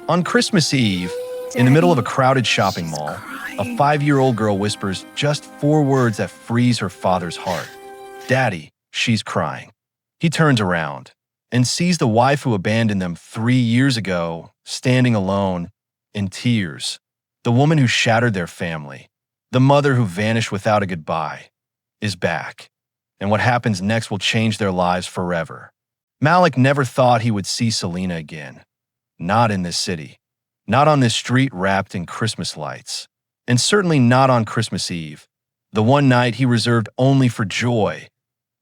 On Christmas Eve, in the middle of a crowded shopping mall, a 5-year-old girl whispers just 4 words that freeze her father's heart. "Daddy," she's crying. He turns around and sees the wife who abandoned them 3 years ago, standing alone, in tears. The woman who shattered their family, the mother who vanished without a goodbye, is back. And what happens next will change their lives forever. Malik never thought he would see Selena again. Not in this city. Not on this street wrapped in Christmas lights. And certainly not on Christmas Eve, the one night he reserved only for joy,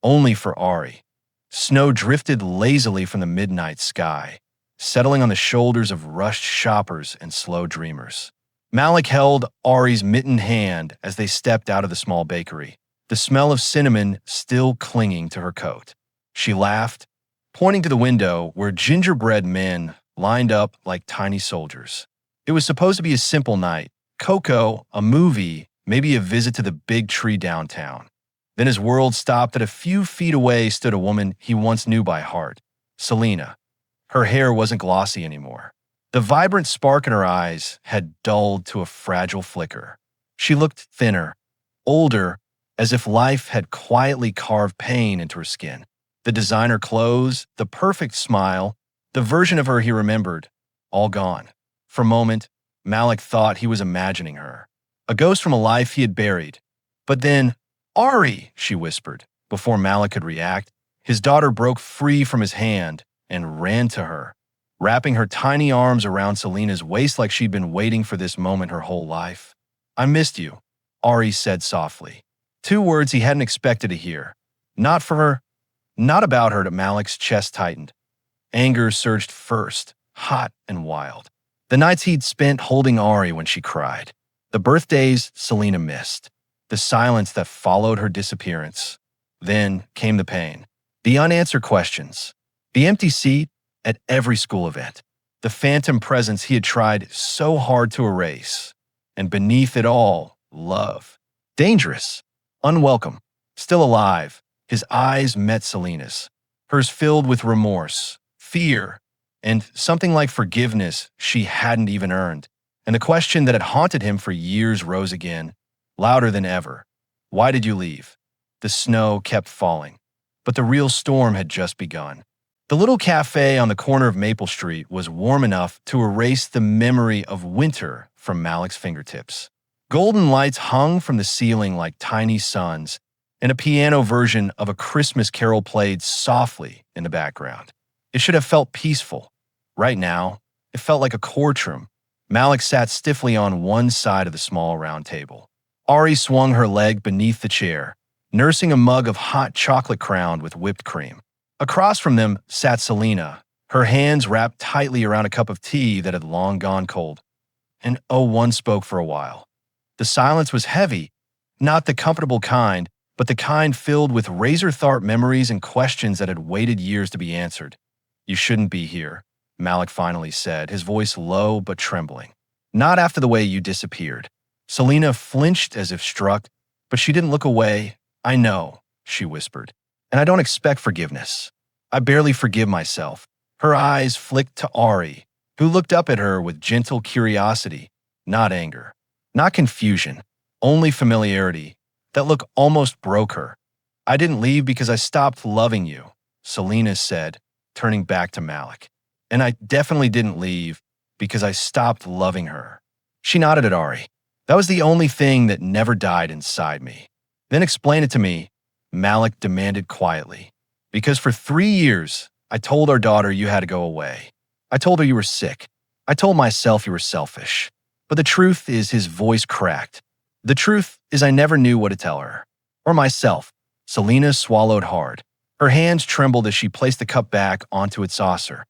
only for Ari. Snow drifted lazily from the midnight sky, settling on the shoulders of rushed shoppers and slow dreamers. Malik held Ari's mittened hand as they stepped out of the small bakery, the smell of cinnamon still clinging to her coat. She laughed, pointing to the window where gingerbread men lined up like tiny soldiers. It was supposed to be a simple night: cocoa, a movie, maybe a visit to the big tree downtown. Then his world stopped. At a few feet away stood a woman he once knew by heart, Selena. Her hair wasn't glossy anymore. The vibrant spark in her eyes had dulled to a fragile flicker. She looked thinner, older, as if life had quietly carved pain into her skin. The designer clothes, the perfect smile, the version of her he remembered, all gone. For a moment, Malik thought he was imagining her, a ghost from a life he had buried. But then, "Ari," she whispered. Before Malik could react, his daughter broke free from his hand and ran to her, wrapping her tiny arms around Selena's waist like she'd been waiting for this moment her whole life. "I missed you," Ari said softly. 2 words he hadn't expected to hear. Not for her, not about her. To Malik's chest tightened. Anger surged first, hot and wild. The nights he'd spent holding Ari when she cried. The birthdays Selena missed. The silence that followed her disappearance. Then came the pain. The unanswered questions. The empty seat at every school event. The phantom presence he had tried so hard to erase. And beneath it all, love. Dangerous. Unwelcome. Still alive. His eyes met Selena's. Hers filled with remorse, fear, and something like forgiveness she hadn't even earned. And the question that had haunted him for years rose again, louder than ever. Why did you leave? The snow kept falling, but the real storm had just begun. The little cafe on the corner of Maple Street was warm enough to erase the memory of winter from Malik's fingertips. Golden lights hung from the ceiling like tiny suns, and a piano version of a Christmas carol played softly in the background. It should have felt peaceful. Right now, it felt like a courtroom. Malik sat stiffly on one side of the small round table. Ari swung her leg beneath the chair, nursing a mug of hot chocolate crowned with whipped cream. Across from them sat Selena, her hands wrapped tightly around a cup of tea that had long gone cold. And no one spoke for a while. The silence was heavy, not the comfortable kind, but the kind filled with razor-sharp memories and questions that had waited years to be answered. "You shouldn't be here," Malik finally said, his voice low but trembling. "Not after the way you disappeared." Selena flinched as if struck, but she didn't look away. "I know," she whispered, "and I don't expect forgiveness. I barely forgive myself." Her eyes flicked to Ari, who looked up at her with gentle curiosity, not anger, not confusion, only familiarity. That look almost broke her. "I didn't leave because I stopped loving you," Selena said, turning back to Malik. "And I definitely didn't leave because I stopped loving her." She nodded at Ari. "That was the only thing that never died inside me." "Then explain it to me," Malik demanded quietly. "Because for 3 years, I told our daughter you had to go away. I told her you were sick. I told myself you were selfish. But the truth is," his voice cracked, "the truth is I never knew what to tell her. Or myself." Selena swallowed hard. Her hands trembled as she placed the cup back onto its saucer.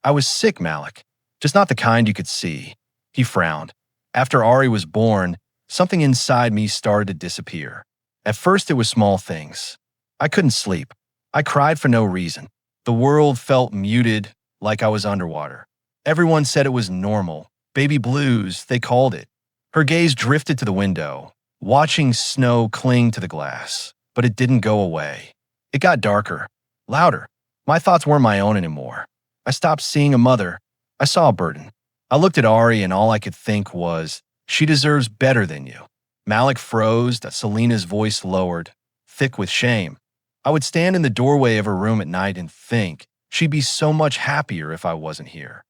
"I was sick, Malik. Just not the kind you could see." He frowned. "After Ari was born, something inside me started to disappear. At first it was small things. I couldn't sleep. I cried for no reason. The world felt muted, like I was underwater. Everyone said it was normal. Baby blues, they called it." Her gaze drifted to the window, watching snow cling to the glass. But it didn't go away. It got darker, louder. My thoughts weren't my own anymore. I stopped seeing a mother. I saw a burden. I looked at Ari and all I could think was, she deserves better than you. Malik froze, Selena's voice lowered, thick with shame. I would stand in the doorway of her room at night and think, she'd be so much happier if I wasn't here.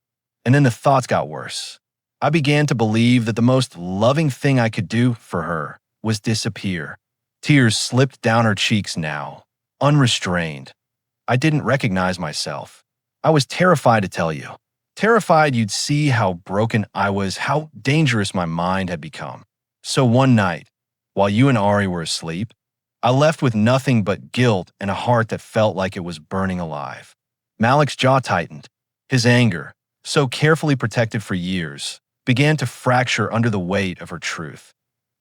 And then the thoughts got worse. I began to believe that the most loving thing I could do for her was disappear. Tears slipped down her cheeks now, unrestrained. I didn't recognize myself. I was terrified to tell you. Terrified you'd see how broken I was, how dangerous my mind had become. So one night, while you and Ari were asleep, I left with nothing but guilt and a heart that felt like it was burning alive. Malik's jaw tightened. His anger, so carefully protected for years, began to fracture under the weight of her truth.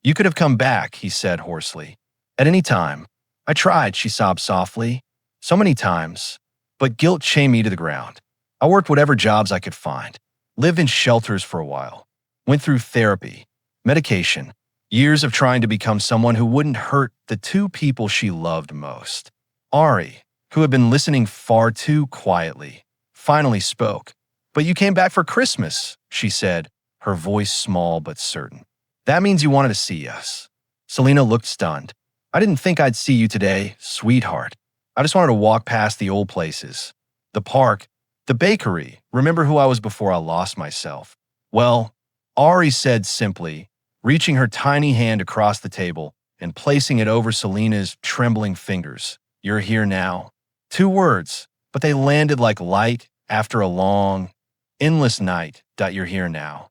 You could have come back, he said hoarsely. At any time. I tried, she sobbed softly. So many times. But guilt chained me to the ground. I worked whatever jobs I could find. Lived in shelters for a while. Went through therapy, medication, years of trying to become someone who wouldn't hurt the two people she loved most. Ari, who had been listening far too quietly, finally spoke. But you came back for Christmas, she said, her voice small but certain. That means you wanted to see us. Selena looked stunned. I didn't think I'd see you today, sweetheart. I just wanted to walk past the old places. The park, the bakery. Remember who I was before I lost myself. Well, Ari said simply, reaching her tiny hand across the table and placing it over Selena's trembling fingers. You're here now. 2 words, but they landed like light after a long, endless night. You're here now.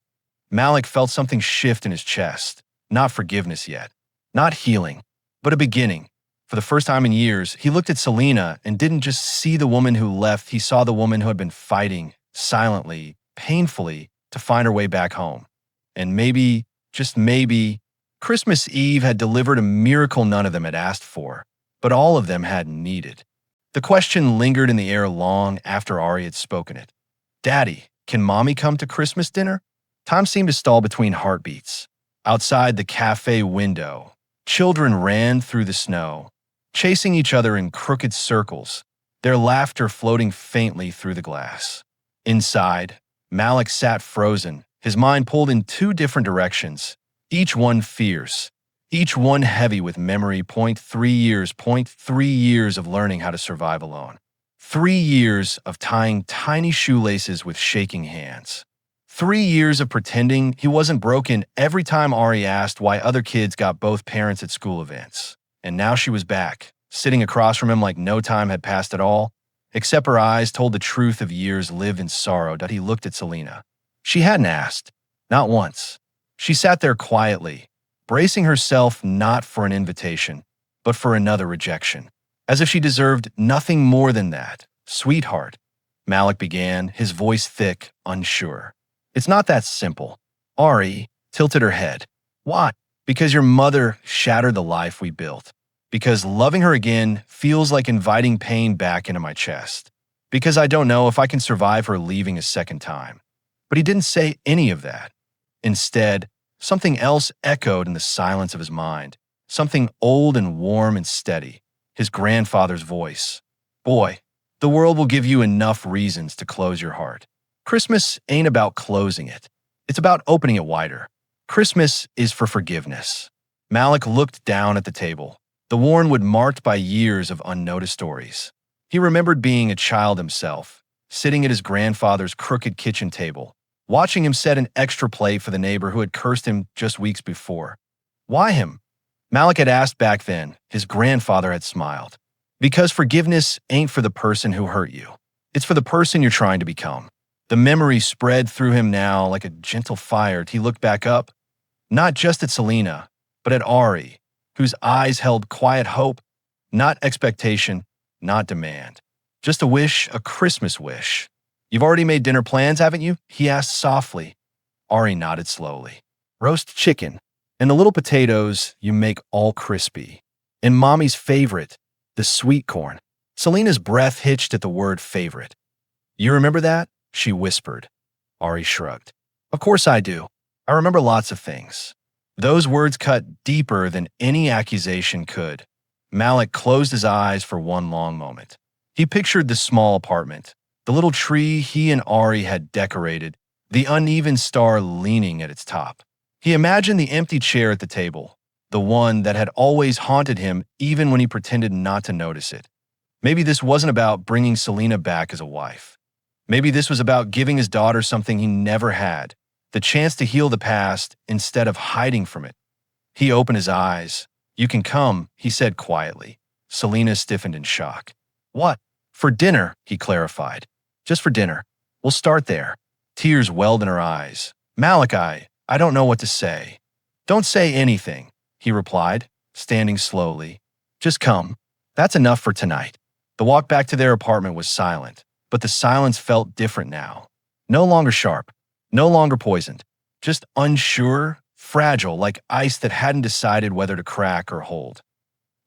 Malik felt something shift in his chest. Not forgiveness yet. Not healing, but a beginning. For the first time in years, he looked at Selena and didn't just see the woman who left, he saw the woman who had been fighting, silently, painfully, to find her way back home. And maybe, just maybe, Christmas Eve had delivered a miracle none of them had asked for, but all of them had needed. The question lingered in the air long after Ari had spoken it. Daddy, can Mommy come to Christmas dinner? Time seemed to stall between heartbeats. Outside the cafe window, children ran through the snow, chasing each other in crooked circles, their laughter floating faintly through the glass. Inside, Malik sat frozen, his mind pulled in 2 different directions, each one fierce, each one heavy with memory. 3 years of learning how to survive alone. 3 years of tying tiny shoelaces with shaking hands. 3 years of pretending he wasn't broken every time Ari asked why other kids got both parents at school events. And now she was back, sitting across from him like no time had passed at all, except her eyes told the truth of years lived in sorrow. He looked at Selena. She hadn't asked, not once. She sat there quietly, bracing herself not for an invitation, but for another rejection, as if she deserved nothing more than that. Sweetheart, Malik began, his voice thick, unsure. It's not that simple. Ari tilted her head. Why? Because your mother shattered the life we built. Because loving her again feels like inviting pain back into my chest. Because I don't know if I can survive her leaving a second time. But he didn't say any of that. Instead, something else echoed in the silence of his mind. Something old and warm and steady. His grandfather's voice. Boy, the world will give you enough reasons to close your heart. Christmas ain't about closing it. It's about opening it wider. Christmas is for forgiveness. Malik looked down at the table, the worn wood marked by years of unnoticed stories. He remembered being a child himself, sitting at his grandfather's crooked kitchen table, watching him set an extra plate for the neighbor who had cursed him just weeks before. Why him? Malik had asked back then. His grandfather had smiled. Because forgiveness ain't for the person who hurt you. It's for the person you're trying to become. The memory spread through him now like a gentle fire. He looked back up, not just at Selena, but at Ari, whose eyes held quiet hope, not expectation, not demand. Just a wish, a Christmas wish. You've already made dinner plans, haven't you? He asked softly. Ari nodded slowly. Roast chicken, and the little potatoes you make all crispy. And Mommy's favorite, the sweet corn. Selena's breath hitched at the word favorite. You remember that? She whispered. Ari shrugged. Of course I do. I remember lots of things. Those words cut deeper than any accusation could. Malik closed his eyes for one long moment. He pictured the small apartment, the little tree he and Ari had decorated, the uneven star leaning at its top. He imagined the empty chair at the table, the one that had always haunted him even when he pretended not to notice it. Maybe this wasn't about bringing Selena back as a wife. Maybe this was about giving his daughter something he never had, the chance to heal the past instead of hiding from it. He opened his eyes. "You can come," he said quietly. Selena stiffened in shock. "What?" "For dinner," he clarified. "Just for dinner. We'll start there." Tears welled in her eyes. "Malachi, I don't know what to say." "Don't say anything," he replied, standing slowly. "Just come. That's enough for tonight." The walk back to their apartment was silent, but the silence felt different now. No longer sharp, no longer poisoned, just unsure, fragile, like ice that hadn't decided whether to crack or hold.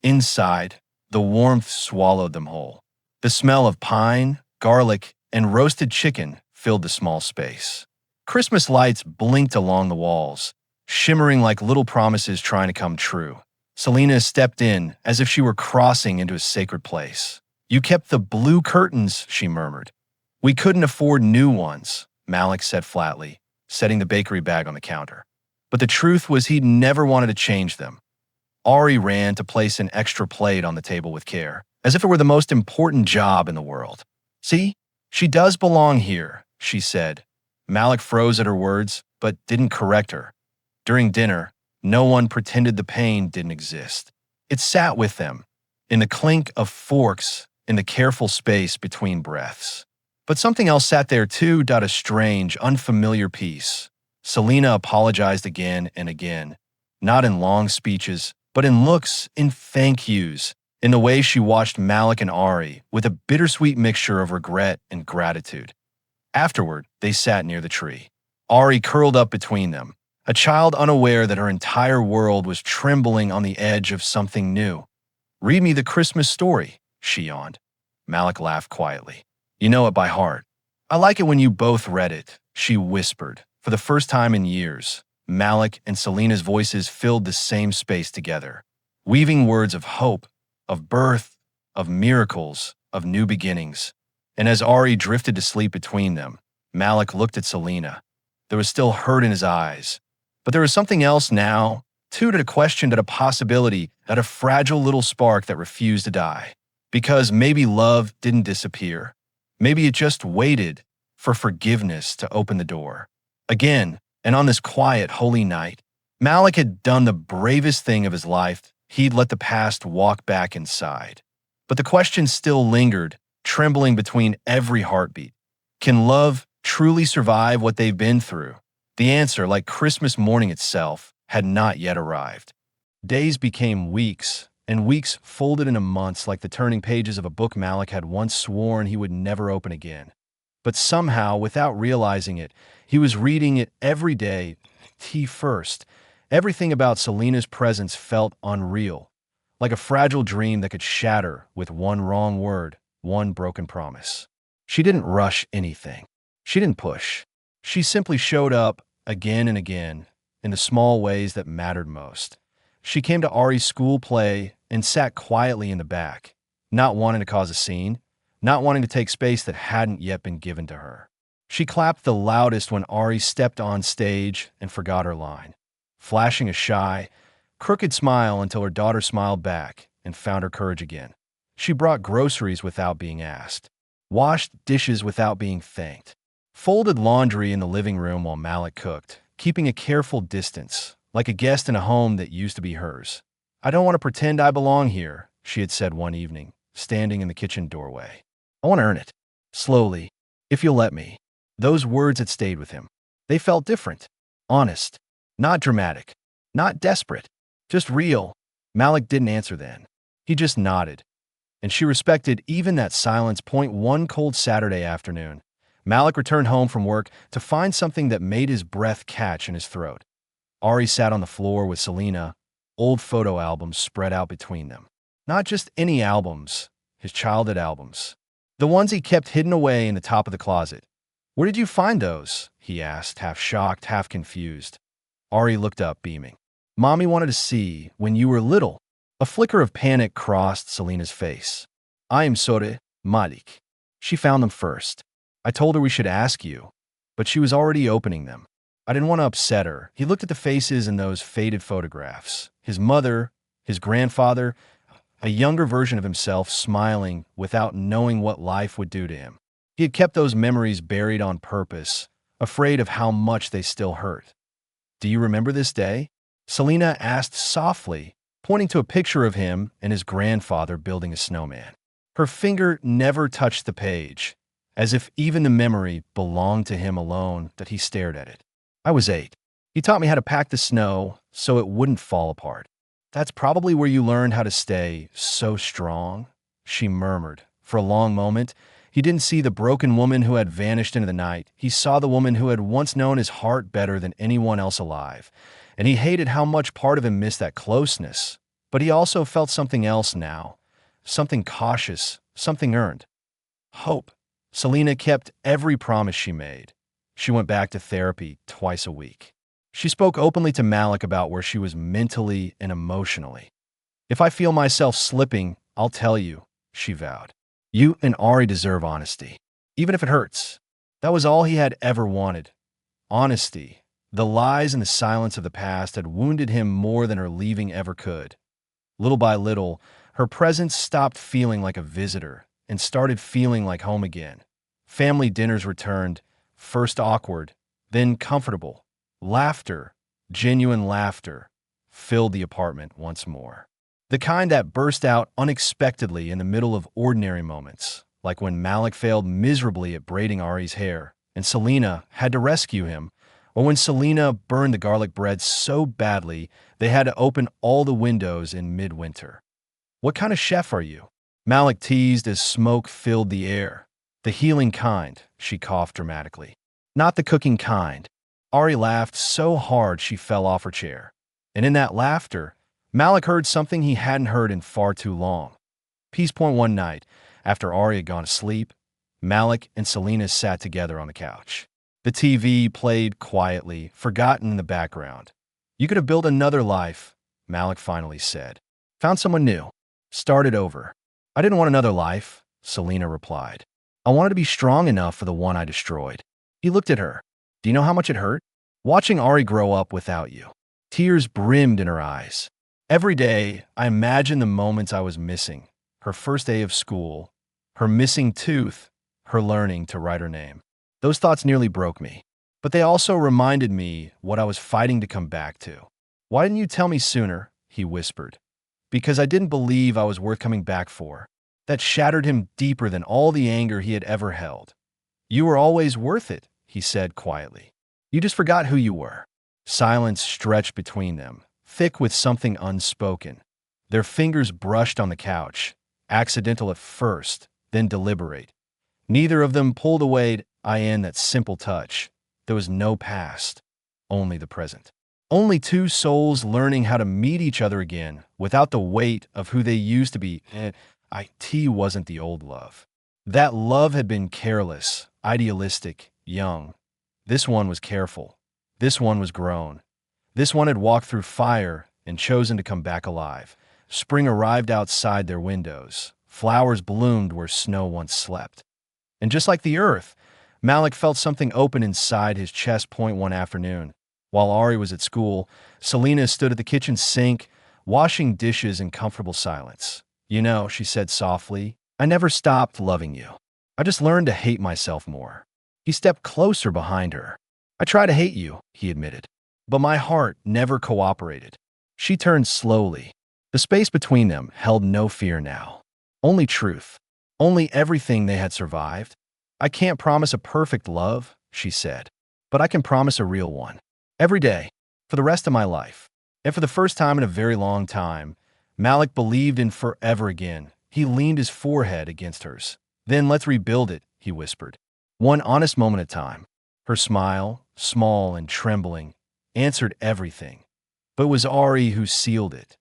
Inside, the warmth swallowed them whole. The smell of pine, garlic, and roasted chicken filled the small space. Christmas lights blinked along the walls, shimmering like little promises trying to come true. Selena stepped in as if she were crossing into a sacred place. "You kept the blue curtains," she murmured. "We couldn't afford new ones," Malik said flatly, setting the bakery bag on the counter. But the truth was he'd never wanted to change them. Ari ran to place an extra plate on the table with care, as if it were the most important job in the world. "See, she does belong here," she said. Malik froze at her words, but didn't correct her. During dinner, no one pretended the pain didn't exist. It sat with them, in the clink of forks, in the careful space between breaths. But something else sat there too, a strange, unfamiliar peace. Selena apologized again and again, not in long speeches, but in looks, in thank yous, in the way she watched Malik and Ari with a bittersweet mixture of regret and gratitude. Afterward, they sat near the tree. Ari curled up between them, a child unaware that her entire world was trembling on the edge of something new. "Read me the Christmas story," she yawned. Malik laughed quietly. "You know it by heart." "I like it when you both read it," she whispered. For the first time in years, Malik and Selena's voices filled the same space together, weaving words of hope, of birth, of miracles, of new beginnings. And as Ari drifted to sleep between them, Malik looked at Selena. There was still hurt in his eyes, but there was something else now, too, that a question, that a possibility, that a fragile little spark that refused to die. Because maybe love didn't disappear. Maybe it just waited for forgiveness to open the door. Again, and on this quiet, holy night, Malik had done the bravest thing of his life. He'd let the past walk back inside. But the question still lingered, trembling between every heartbeat. Can love truly survive what they've been through? The answer, like Christmas morning itself, had not yet arrived. Days became weeks, and weeks folded into months like the turning pages of a book Malik had once sworn he would never open again. But somehow, without realizing it, he was reading it every day, tea first. Everything about Selena's presence felt unreal, like a fragile dream that could shatter with one wrong word, one broken promise. She didn't rush anything. She didn't push. She simply showed up again and again in the small ways that mattered most. She came to Ari's school play and sat quietly in the back, not wanting to cause a scene, not wanting to take space that hadn't yet been given to her. She clapped the loudest when Ari stepped on stage and forgot her line, flashing a shy, crooked smile until her daughter smiled back and found her courage again. She brought groceries without being asked, washed dishes without being thanked, folded laundry in the living room while Malik cooked, keeping a careful distance, like a guest in a home that used to be hers. "I don't want to pretend I belong here," she had said one evening, standing in the kitchen doorway. "I want to earn it. Slowly, if you'll let me." Those words had stayed with him. They felt different, honest, not dramatic, not desperate, just real. Malik didn't answer then. He just nodded. And she respected even that silence. One cold Saturday afternoon, Malik returned home from work to find something that made his breath catch in his throat. Ari sat on the floor with Selena, old photo albums spread out between them. Not just any albums, his childhood albums. The ones he kept hidden away in the top of the closet. "Where did you find those?" he asked, half shocked, half confused. Ari looked up, beaming. "Mommy wanted to see when you were little." A flicker of panic crossed Selena's face. "I am sorry, Malik. She found them first. I told her we should ask you, but she was already opening them. I didn't want to upset her. He looked at the faces in those faded photographs. His mother, his grandfather, a younger version of himself smiling without knowing what life would do to him. He had kept those memories buried on purpose, afraid of how much they still hurt. "Do you remember this day?" Selena asked softly, pointing to a picture of him and his grandfather building a snowman. Her finger never touched the page, as if even the memory belonged to him alone that he stared at it. "I was 8. He taught me how to pack the snow so it wouldn't fall apart." "That's probably where you learned how to stay so strong," she murmured. For a long moment, he didn't see the broken woman who had vanished into the night. He saw the woman who had once known his heart better than anyone else alive, and he hated how much part of him missed that closeness. But he also felt something else now, something cautious, something earned. Hope. Selena kept every promise she made. She went back to therapy twice a week. She spoke openly to Malik about where she was mentally and emotionally. "If I feel myself slipping, I'll tell you," she vowed. "You and Ari deserve honesty, even if it hurts." That was all he had ever wanted. Honesty. The lies and the silence of the past had wounded him more than her leaving ever could. Little by little, her presence stopped feeling like a visitor and started feeling like home again. Family dinners returned, first awkward, then comfortable. Laughter, genuine laughter, filled the apartment once more. The kind that burst out unexpectedly in the middle of ordinary moments, like when Malik failed miserably at braiding Ari's hair and Selena had to rescue him, or when Selena burned the garlic bread so badly they had to open all the windows in midwinter. "What kind of chef are you?" Malik teased as smoke filled the air. "The healing kind," she coughed dramatically. "Not the cooking kind." Ari laughed so hard she fell off her chair. And in that laughter, Malik heard something he hadn't heard in far too long. Peace Point one night, after Ari had gone to sleep, Malik and Selena sat together on the couch. The TV played quietly, forgotten in the background. "You could have built another life," Malik finally said. "Found someone new. Started over." "I didn't want another life," Selena replied. "I wanted to be strong enough for the one I destroyed." He looked at her. "Do you know how much it hurt? Watching Ari grow up without you." Tears brimmed in her eyes. "Every day, I imagine the moments I was missing. Her first day of school, her missing tooth, her learning to write her name. Those thoughts nearly broke me. But they also reminded me what I was fighting to come back to." "Why didn't you tell me sooner?" he whispered. "Because I didn't believe I was worth coming back for." That shattered him deeper than all the anger he had ever held. "You were always worth it," he said quietly. "You just forgot who you were." Silence stretched between them, thick with something unspoken. Their fingers brushed on the couch, accidental at first, then deliberate. Neither of them pulled away in that simple touch. There was no past, only the present. Only two souls learning how to meet each other again without the weight of who they used to be. It wasn't the old love. That love had been careless, idealistic, young. This one was careful. This one was grown. This one had walked through fire and chosen to come back alive. Spring arrived outside their windows. Flowers bloomed where snow once slept. And just like the earth, Malik felt something open inside his chest point one afternoon. While Ari was at school, Selena stood at the kitchen sink, washing dishes in comfortable silence. "You know," she said softly, "I never stopped loving you. I just learned to hate myself more." He stepped closer behind her. "I try to hate you," he admitted, "but my heart never cooperated." She turned slowly. The space between them held no fear now. Only truth. Only everything they had survived. "I can't promise a perfect love," she said, "but I can promise a real one. Every day, for the rest of my life." And for the first time in a very long time, Malik believed in forever again. He leaned his forehead against hers. "Then let's rebuild it," he whispered. "One honest moment at a time." Her smile, small and trembling, answered everything. But it was Ari who sealed it.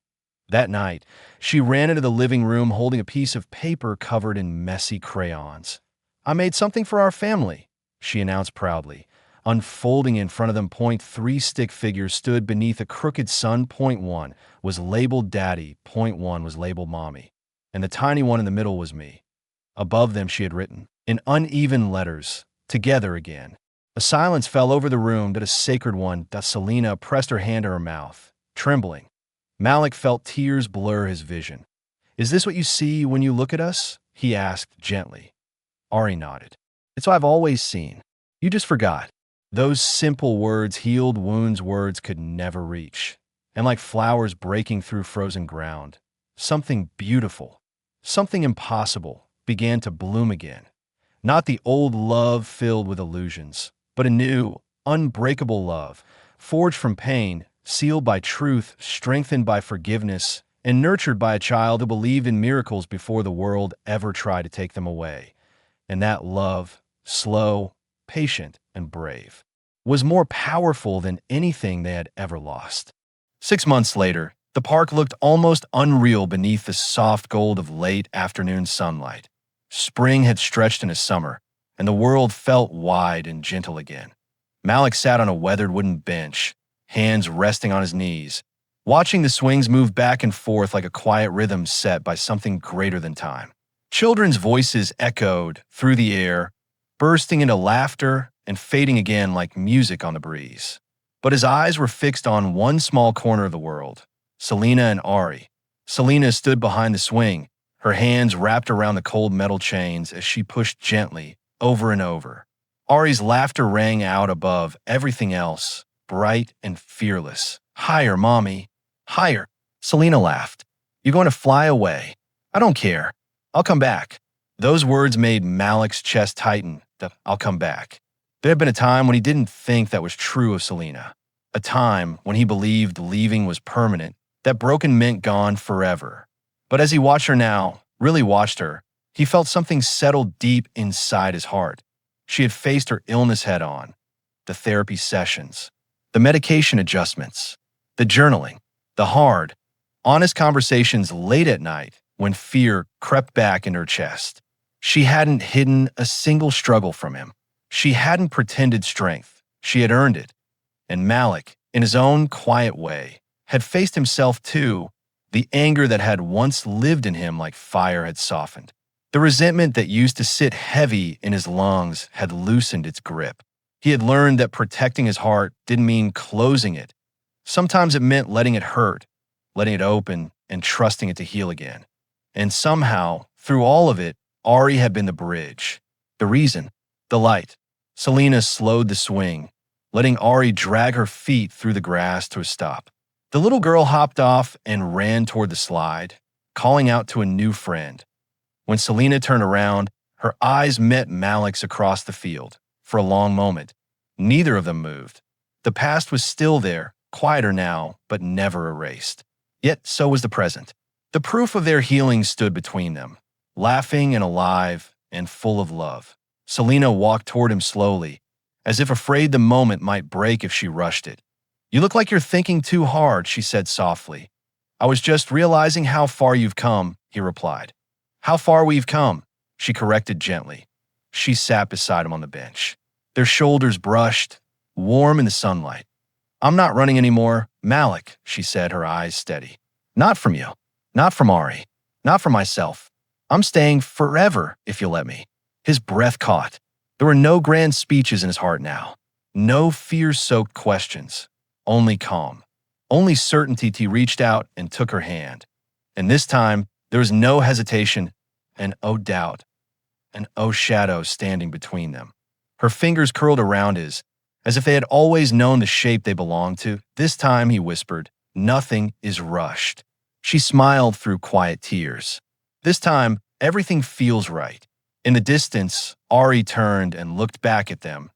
That night, she ran into the living room holding a piece of paper covered in messy crayons. "I made something for our family," she announced proudly. Unfolding in front of them, .3 stick figures stood beneath a crooked sun. .1 was labeled Daddy, .1 was labeled Mommy, and the tiny one in the middle was me. Above them she had written, in uneven letters, "Together again." A silence fell over the room, that a sacred one. That Selena pressed her hand to her mouth, trembling. Malik felt tears blur his vision. Is this what you see when you look at us? He asked gently. Ari nodded. It's what I've always seen. You just forgot. Those simple words healed wounds words could never reach. And like flowers breaking through frozen ground, something beautiful, something impossible, began to bloom again. Not the old love filled with illusions, but a new, unbreakable love, forged from pain, sealed by truth, strengthened by forgiveness, and nurtured by a child who believed in miracles before the world ever tried to take them away. And that love, slow, patient, and brave, was more powerful than anything they had ever lost. 6 months later, the park looked almost unreal beneath the soft gold of late afternoon sunlight. Spring had stretched into summer, and the world felt wide and gentle again. Malik sat on a weathered wooden bench, hands resting on his knees, watching the swings move back and forth like a quiet rhythm set by something greater than time. Children's voices echoed through the air, bursting into laughter and fading again like music on the breeze. But his eyes were fixed on one small corner of the world, Selena and Ari. Selena stood behind the swing, her hands wrapped around the cold metal chains as she pushed gently, over and over. Ari's laughter rang out above everything else, bright and fearless. Higher, Mommy. Higher. Selena laughed. You're going to fly away. I don't care. I'll come back. Those words made Malik's chest tighten. I'll come back. There had been a time when he didn't think that was true of Selena. A time when he believed leaving was permanent, that broken meant gone forever. But as he watched her now, really watched her, he felt something settle deep inside his heart. She had faced her illness head on. The therapy sessions, the medication adjustments, the journaling, the hard, honest conversations late at night when fear crept back in her chest. She hadn't hidden a single struggle from him. She hadn't pretended strength. She had earned it. And Malik, in his own quiet way, had faced himself too. The anger that had once lived in him like fire had softened. The resentment that used to sit heavy in his lungs had loosened its grip. He had learned that protecting his heart didn't mean closing it. Sometimes it meant letting it hurt, letting it open, and trusting it to heal again. And somehow, through all of it, Ari had been the bridge, the reason, the light. Selena slowed the swing, letting Ari drag her feet through the grass to a stop. The little girl hopped off and ran toward the slide, calling out to a new friend. When Selena turned around, her eyes met Malik's across the field. For a long moment, neither of them moved. The past was still there, quieter now, but never erased. Yet so was the present. The proof of their healing stood between them, laughing and alive and full of love. Selena walked toward him slowly, as if afraid the moment might break if she rushed it. You look like you're thinking too hard, she said softly. I was just realizing how far you've come, he replied. How far we've come, she corrected gently. She sat beside him on the bench, their shoulders brushed, warm in the sunlight. I'm not running anymore, Malik, she said, her eyes steady. Not from you, not from Ari, not from myself. I'm staying forever if you'll let me. His breath caught. There were no grand speeches in his heart now. No fear-soaked questions. Only calm. Only certainty. He reached out and took her hand. And this time, there was no hesitation and oh doubt, and oh shadow standing between them. Her fingers curled around his, as if they had always known the shape they belonged to. This time, he whispered, nothing is rushed. She smiled through quiet tears. This time, everything feels right. In the distance, Ari turned and looked back at them.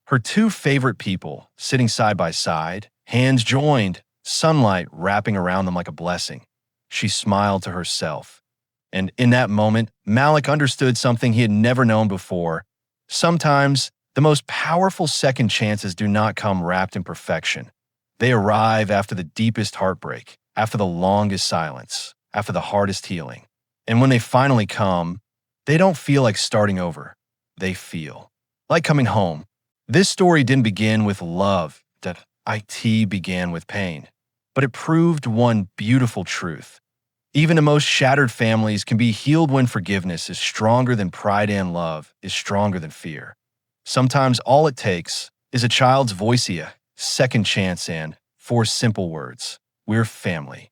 Her two favorite people, sitting side by side, hands joined, sunlight wrapping around them like a blessing. She smiled to herself. And in that moment, Malik understood something he had never known before. Sometimes, the most powerful second chances do not come wrapped in perfection. They arrive after the deepest heartbreak, after the longest silence, after the hardest healing. And when they finally come, they don't feel like starting over. They feel like coming home. This story didn't begin with love, that it began with pain. But it proved one beautiful truth. Even the most shattered families can be healed when forgiveness is stronger than pride and love is stronger than fear. Sometimes all it takes, Is a child's voice a second chance and four simple words. We're family.